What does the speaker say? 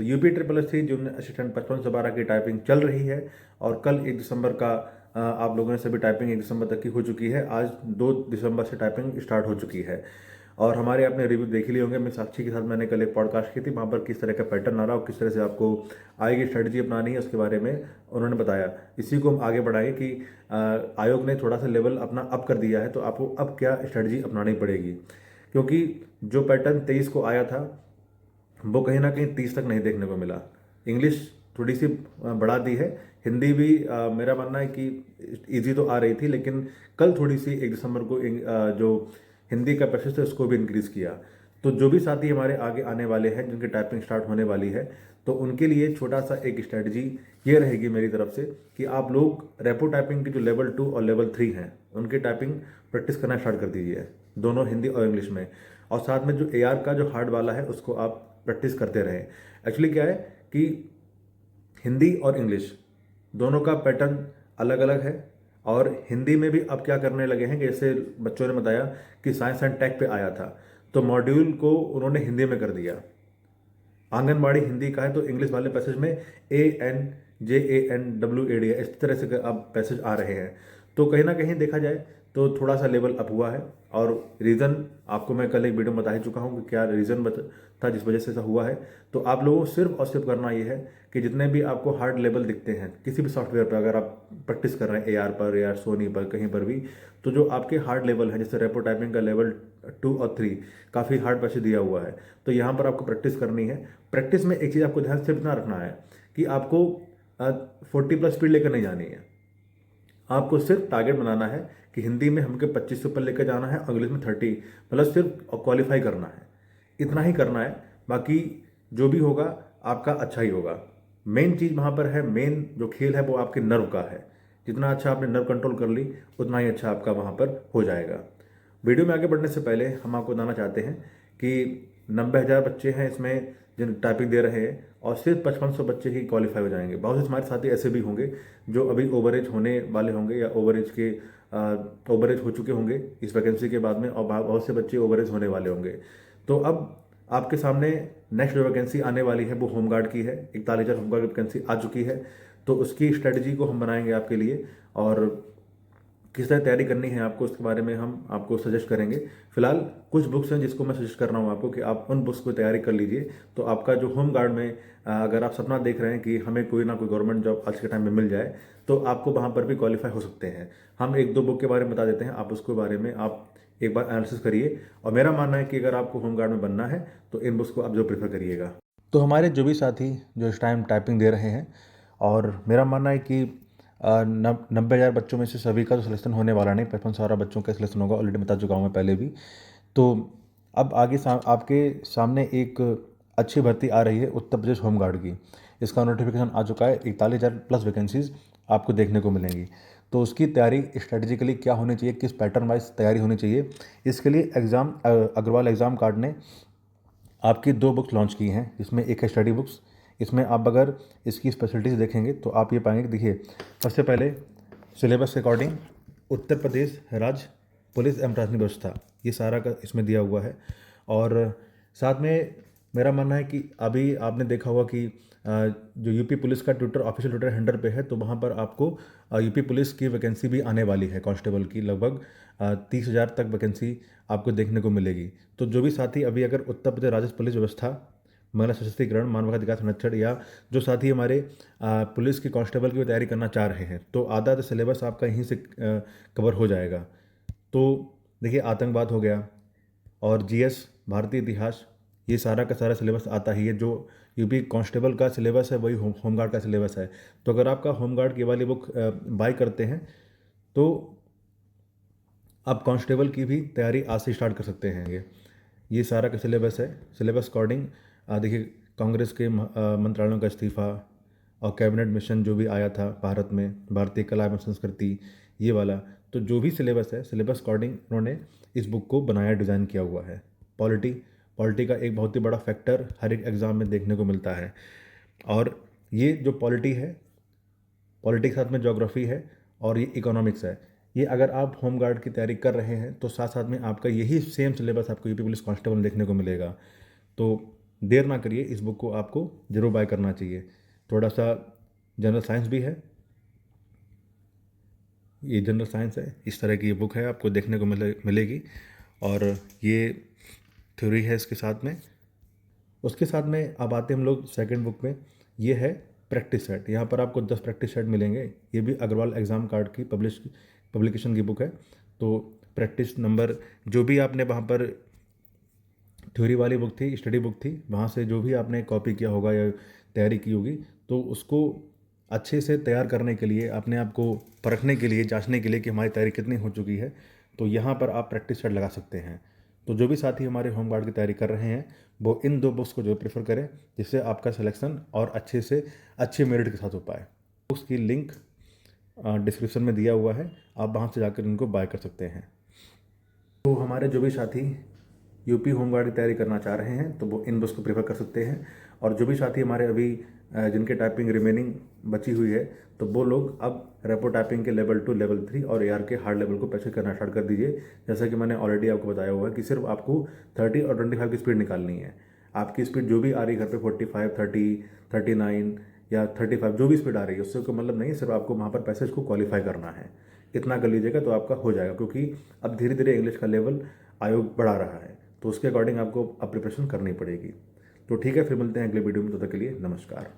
तो UP triple S three junior assistant 5512 की typing चल रही है और कल 1 दिसंबर का आप लोगों ने सभी टाइपिंग 1 दिसंबर तक की हो चुकी है। आज 2 दिसंबर से टाइपिंग स्टार्ट हो चुकी है और हमारे आपने रिव्यू देख लिए होंगे। मैं साक्षी के साथ मैंने कल एक पॉडकास्ट की थी, वहाँ पर किस तरह का पैटर्न आ रहा है और किस तरह से आपको आगे स्ट्रेटजी अपनानी है उसके बारे में उन्होंने बताया। इसी को हम आगे बढ़ाएंगे कि आयोग ने थोड़ा सा लेवल अपना अप कर दिया है, तो आपको अब क्या स्ट्रेटजी अपनानी पड़ेगी, क्योंकि जो पैटर्न 23 को आया था वो कहीं ना कहीं 30 तक नहीं देखने को मिला। इंग्लिश थोड़ी सी बढ़ा दी है, हिंदी भी मेरा मानना है कि इजी तो आ रही थी, लेकिन कल थोड़ी सी 1 दिसंबर को जो हिंदी का प्रतिशत है उसको भी इंक्रीज किया। तो जो भी साथी हमारे आगे आने वाले हैं जिनकी टाइपिंग स्टार्ट होने वाली है, तो उनके लिए छोटा सा एक स्ट्रेटजी ये रहेगी मेरी तरफ से कि आप लोग रेपो टाइपिंग की जो लेवल 2 और लेवल 3 हैं उनकी टाइपिंग प्रैक्टिस करना स्टार्ट कर दीजिए, दोनों हिंदी और इंग्लिश में। और साथ में जो AR का जो हार्ड वाला है उसको आप प्रैक्टिस करते रहें। एक्चुअली क्या है कि हिंदी और इंग्लिश दोनों का पैटर्न अलग अलग है और हिंदी में भी अब क्या करने लगे हैं कि जैसे बच्चों ने बताया कि साइंस एंड टेक पे आया था तो मॉड्यूल को उन्होंने हिंदी में कर दिया। आंगनबाड़ी हिंदी का है तो इंग्लिश वाले पैसेज में ANJANWAD इस तरह से अब पैसेज आ रहे हैं। तो कहीं ना कहीं देखा जाए तो थोड़ा सा लेवल अप हुआ है और रीज़न आपको मैं कल एक वीडियो में बता ही चुका हूँ कि क्या रीज़न था जिस वजह से ऐसा हुआ है। तो आप लोगों को सिर्फ और सिर्फ करना ये है कि जितने भी आपको हार्ड लेवल दिखते हैं किसी भी सॉफ्टवेयर पर, अगर आप प्रैक्टिस कर रहे हैं AR पर या सोनी पर कहीं पर भी, तो जो आपके हार्ड लेवल हैं जैसे रेपो टाइपिंग का लेवल 2 और 3 काफ़ी हार्ड पैसे दिया हुआ है, तो यहाँ पर आपको प्रैक्टिस करनी है। प्रैक्टिस में एक चीज़ आपको ध्यान से इतना रखना है कि आपको 40+ स्पीड लेकर नहीं जानी है। आपको सिर्फ टारगेट बनाना है कि हिंदी में हमको 25 से ऊपर लेकर जाना है, इंग्लिश में 30 प्लस सिर्फ क्वालिफाई करना है। इतना ही करना है, बाकी जो भी होगा आपका अच्छा ही होगा। मेन चीज़ वहाँ पर है, मेन जो खेल है वो आपके नर्व का है। जितना अच्छा आपने नर्व कंट्रोल कर ली उतना ही अच्छा आपका वहाँ पर हो जाएगा। वीडियो में आगे बढ़ने से पहले हम आपको बताना चाहते हैं कि 90,000 बच्चे हैं इसमें जिन टाइपिंग दे रहे हैं और सिर्फ 5500 बच्चे ही क्वालिफाई हो जाएंगे। बहुत से हमारे साथी ऐसे भी होंगे जो अभी ओवरेज होने वाले होंगे या ओवरेज हो चुके होंगे इस वैकेंसी के बाद में, और बहुत से बच्चे ओवरेज होने वाले होंगे। तो अब आपके सामने नेक्स्ट जो वैकेंसी आने वाली है वो होमगार्ड की है। 41,000 होमगार्ड की वैकेंसी आ चुकी है, तो उसकी स्ट्रेटजी को हम बनाएंगे आपके लिए और किस तरह तैयारी करनी है आपको उसके बारे में हम आपको सजेस्ट करेंगे। फिलहाल कुछ बुक्स हैं जिसको मैं सजेस्ट कर रहा हूँ आपको कि आप उन बुक्स को तैयारी कर लीजिए। तो आपका जो होम गार्ड में अगर आप सपना देख रहे हैं कि हमें कोई ना कोई गवर्नमेंट जॉब आज के टाइम में मिल जाए, तो आपको वहाँ पर भी क्वालिफाई हो सकते हैं। हम 1-2 बुक के बारे में बता देते हैं, आप उसके बारे में आप एक बार एनालिसिस करिए। और मेरा मानना है कि अगर आपको होम गार्ड में बनना है तो इन बुक्स को आप जो प्रेफर करिएगा। तो हमारे जो भी साथी जो इस टाइम टाइपिंग दे रहे हैं, और मेरा मानना है कि 90,000 बच्चों में से सभी का तो सिलेक्शन होने वाला नहीं, 5500 बच्चों का सिलेक्शन होगा, ऑलरेडी बता चुका हूँ मैं पहले भी। तो अब आगे आपके सामने एक अच्छी भर्ती आ रही है उत्तर प्रदेश होमगार्ड की। इसका नोटिफिकेशन आ चुका है, 41,000 प्लस वैकेंसीज आपको देखने को मिलेंगी। तो उसकी तैयारी स्ट्रेटेजिकली क्या होनी चाहिए, किस पैटर्न वाइज तैयारी होनी चाहिए, इसके लिए अग्रवाल एग्ज़ाम कार्ड ने आपकी 2 बुक्स लॉन्च की हैं। इसमें एक है स्टडी बुक्स। इसमें आप अगर इसकी स्पेशलिटीज़ देखेंगे तो आप ये पाएंगे कि देखिए, सबसे पहले सिलेबस के अकॉर्डिंग उत्तर प्रदेश राज्य पुलिस एवं प्रशासनिक व्यवस्था, ये सारा का इसमें दिया हुआ है। और साथ में मेरा मानना है कि अभी आपने देखा होगा कि जो यूपी पुलिस का ट्विटर ऑफिशियल ट्विटर हैंडल पे है, तो वहाँ पर आपको यूपी पुलिस की वैकेंसी भी आने वाली है, कांस्टेबल की लगभग 30,000 तक वैकेंसी आपको देखने को मिलेगी। तो जो भी साथी अभी अगर उत्तर प्रदेश राज्य पुलिस व्यवस्था, महिला सशक्तिकरण, मानव अधिकार संरक्षण, या जो साथी हमारे पुलिस की कांस्टेबल की तैयारी करना चाह रहे हैं, तो आधा तो सिलेबस आपका यहीं से कवर हो जाएगा। तो देखिए, आतंकवाद हो गया और GS, भारतीय इतिहास, ये सारा का सारा सिलेबस आता ही है। जो यूपी कांस्टेबल का सिलेबस है वही होमगार्ड का सिलेबस है। तो अगर आपका होमगार्ड की वाली बुक बाय करते हैं तो आप कांस्टेबल की भी तैयारी आज से स्टार्ट कर सकते हैं। ये सारा का सिलेबस है। सिलेबस अकॉर्डिंग देखिए, कांग्रेस के मंत्रालयों का इस्तीफा और कैबिनेट मिशन जो भी आया था भारत में, भारतीय कला एवं संस्कृति, ये वाला, तो जो भी सिलेबस है, सिलेबस अकॉर्डिंग उन्होंने इस बुक को बनाया, डिज़ाइन किया हुआ है। पॉलिटी का एक बहुत ही बड़ा फैक्टर हर एक एग्ज़ाम में देखने को मिलता है। और ये जो पॉलिटी है, पॉलिटी के साथ में ज्योग्राफी है और ये इकोनॉमिक्स है। ये अगर आप होम गार्ड की तैयारी कर रहे हैं तो साथ साथ में आपका यही सेम सिलेबस आपको यूपी पुलिस कांस्टेबल में देखने को मिलेगा। तो देर ना करिए, इस बुक को आपको ज़रूर बाय करना चाहिए। थोड़ा सा जनरल साइंस भी है, ये जनरल साइंस है, इस तरह की ये बुक है, आपको देखने को मिलेगी। और ये थ्योरी है इसके साथ में। उसके साथ में अब आते हैं हम लोग सेकंड बुक में। ये है प्रैक्टिस सेट। यहाँ पर आपको 10 प्रैक्टिस सेट मिलेंगे। ये भी अग्रवाल एग्ज़ाम कार्ड की पब्लिकेशन की बुक है। तो प्रैक्टिस नंबर जो भी आपने वहाँ पर थ्योरी वाली बुक थी, स्टडी बुक थी, वहाँ से जो भी आपने कॉपी किया होगा या तैयारी की होगी, तो उसको अच्छे से तैयार करने के लिए, अपने आप को परखने के लिए, जांचने के लिए कि हमारी तैयारी कितनी हो चुकी है, तो यहाँ पर आप प्रैक्टिस सेट लगा सकते हैं। तो जो भी साथी हमारे होम गार्ड की तैयारी कर रहे हैं, वो इन 2 बुक्स को जो प्रेफर करें, जिससे आपका सिलेक्शन और अच्छे से अच्छे मेरिट के साथ हो पाए। बुक्स की लिंक डिस्क्रिप्शन में दिया हुआ है, आप वहाँ से जाकर इनको बाय कर सकते हैं। तो हमारे जो भी साथी यूपी होमगार्ड की तैयारी करना चाह रहे हैं, तो वो इन बुक्स को प्रेफर कर सकते हैं। और जो भी साथी हमारे अभी जिनके टाइपिंग रिमेनिंग बची हुई है, तो वो लोग अब रेपो टाइपिंग के लेवल 2, लेवल 3 और AR के हार्ड लेवल को प्रैक्टिस करना स्टार्ट कर दीजिए। जैसा कि मैंने ऑलरेडी आपको बताया हुआ है कि सिर्फ आपको 30 और 25 की स्पीड निकालनी है। आपकी स्पीड जो भी आ रही है घर पे 45, 30, 39 या 35, जो भी स्पीड आ रही है, उससे कोई मतलब नहीं है। सिर्फ आपको वहाँ पर पैसेज को क्वालिफाई करना है। इतना कर लीजिएगा तो आपका हो जाएगा, क्योंकि अब धीरे धीरे इंग्लिश का लेवल आयोग बढ़ा रहा है, तो उसके अकॉर्डिंग आपको अब प्रिपरेशन करनी पड़ेगी। तो ठीक है, फिर मिलते हैं अगले वीडियो में। तब तक के लिए नमस्कार।